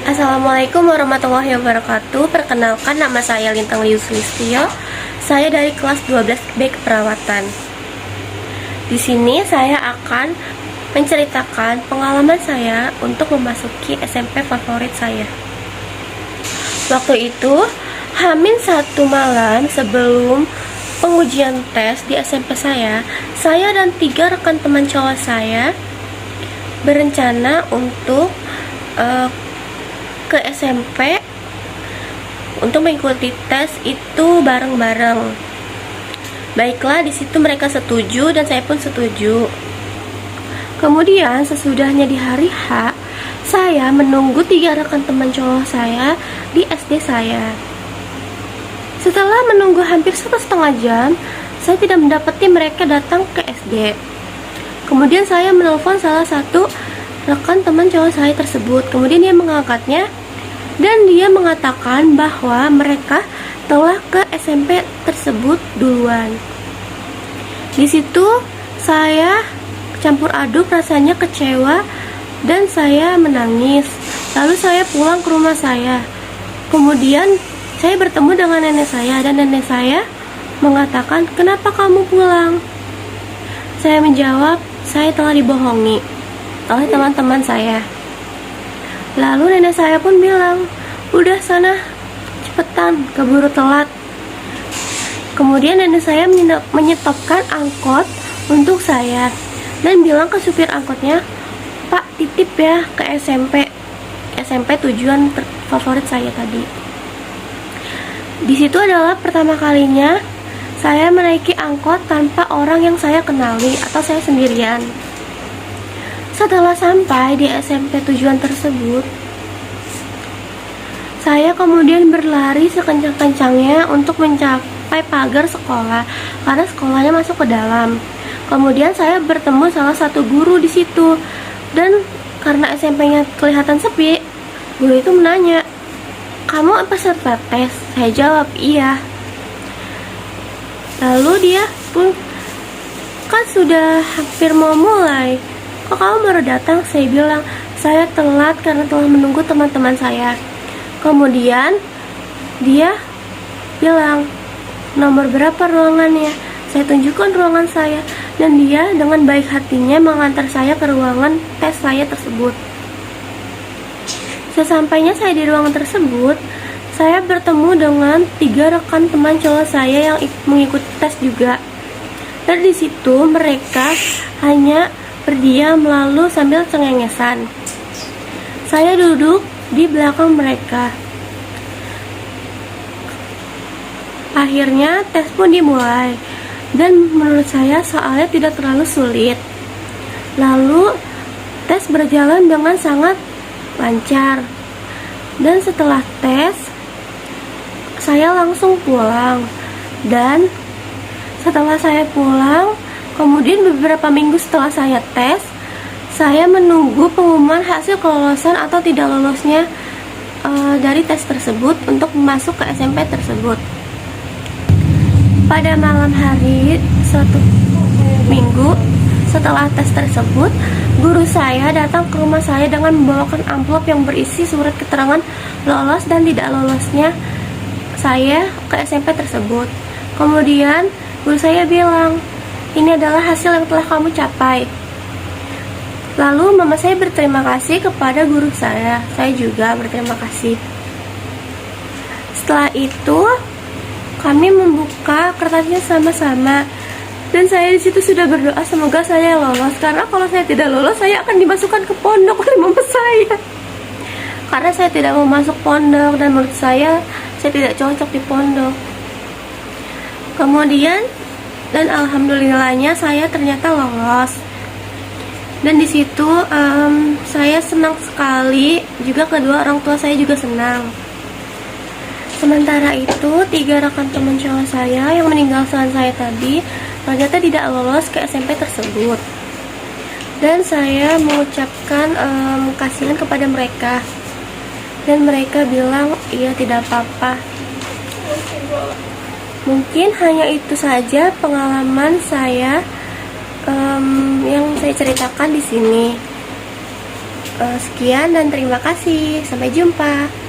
Assalamualaikum warahmatullahi wabarakatuh. Perkenalkan, nama saya Lintang Liu Sulistyo. Saya dari kelas 12B Keperawatan. Di sini saya akan menceritakan pengalaman saya untuk memasuki SMP favorit saya. Waktu itu, Hamin satu malam sebelum pengujian tes di SMP saya dan 3 rekan teman cowok saya berencana untuk ke SMP untuk mengikuti tes itu bareng-bareng. Baiklah, di situ mereka setuju dan saya pun setuju. Kemudian setidaknya di hari H, saya menunggu 3 rekan teman cowok saya di SD saya. Setelah menunggu hampir 1,5 jam, saya tidak mendapati mereka datang ke SD. Kemudian saya menelpon salah satu rekan teman cowok saya tersebut. Kemudian dia mengangkatnya dan dia mengatakan bahwa mereka telah ke SMP tersebut duluan. Di situ saya campur aduk, rasanya kecewa dan saya menangis. Lalu saya pulang ke rumah saya. Kemudian saya bertemu dengan nenek saya dan nenek saya mengatakan, "Kenapa kamu pulang?" Saya menjawab, "Saya telah dibohongi oleh teman-teman saya." Lalu nenek saya pun bilang, "Udah sana, cepetan, keburu telat." Kemudian nenek saya menyetopkan angkot untuk saya dan bilang ke supir angkotnya, "Pak, titip ya ke SMP tujuan favorit saya tadi." Di situ adalah pertama kalinya saya menaiki angkot tanpa orang yang saya kenali atau saya sendirian. Setelah sampai di SMP tujuan tersebut, saya kemudian berlari sekencang-kencangnya untuk mencapai pagar sekolah karena sekolahnya masuk ke dalam. Kemudian saya bertemu salah satu guru di situ dan karena SMP-nya kelihatan sepi, guru itu menanya, "Kamu peserta tes?" Saya jawab, "Iya." Lalu dia pun, "Kan sudah hampir mau mulai, kok kamu baru datang?" Saya bilang, "Saya telat karena telah menunggu teman-teman saya." Kemudian dia bilang, "Nomor berapa ruangannya?" Saya tunjukkan ruangan saya dan dia dengan baik hatinya mengantar saya ke ruangan tes saya tersebut. Sesampainya saya di ruangan tersebut, saya bertemu dengan 3 rekan teman cowok saya yang mengikuti tes juga. Dan di situ mereka hanya berdiam lalu sambil cengengesan. Saya duduk di belakang mereka. Akhirnya tes pun dimulai dan menurut saya soalnya tidak terlalu sulit. Lalu tes berjalan dengan sangat lancar. Dan setelah tes saya langsung pulang. Dan setelah saya pulang, kemudian beberapa minggu setelah saya tes, saya menunggu pengumuman hasil kelolosan atau tidak lolosnya dari tes tersebut untuk masuk ke SMP tersebut. Pada malam hari suatu minggu setelah tes tersebut, guru saya datang ke rumah saya dengan membawakan amplop yang berisi surat keterangan lolos dan tidak lolosnya saya ke SMP tersebut. Kemudian guru saya bilang, "Ini adalah hasil yang telah kamu capai." Lalu mama saya berterima kasih kepada guru saya juga berterima kasih. Setelah itu kami membuka kertasnya sama-sama dan saya di situ sudah berdoa semoga saya lolos, karena kalau saya tidak lolos saya akan dimasukkan ke pondok oleh mama saya. Karena saya tidak mau masuk pondok dan menurut saya tidak cocok di pondok. Kemudian dan alhamdulillahnya saya ternyata lolos. Dan di situ saya senang sekali, juga kedua orang tua saya juga senang. Sementara itu 3 rekan teman cowok saya yang meninggal saat saya tadi ternyata tidak lolos ke SMP tersebut. Dan saya mengucapkan kasihan kepada mereka. Dan mereka bilang, "Iya, tidak apa-apa." Mungkin hanya itu saja pengalaman saya yang saya ceritakan di sini. Sekian dan terima kasih. Sampai jumpa.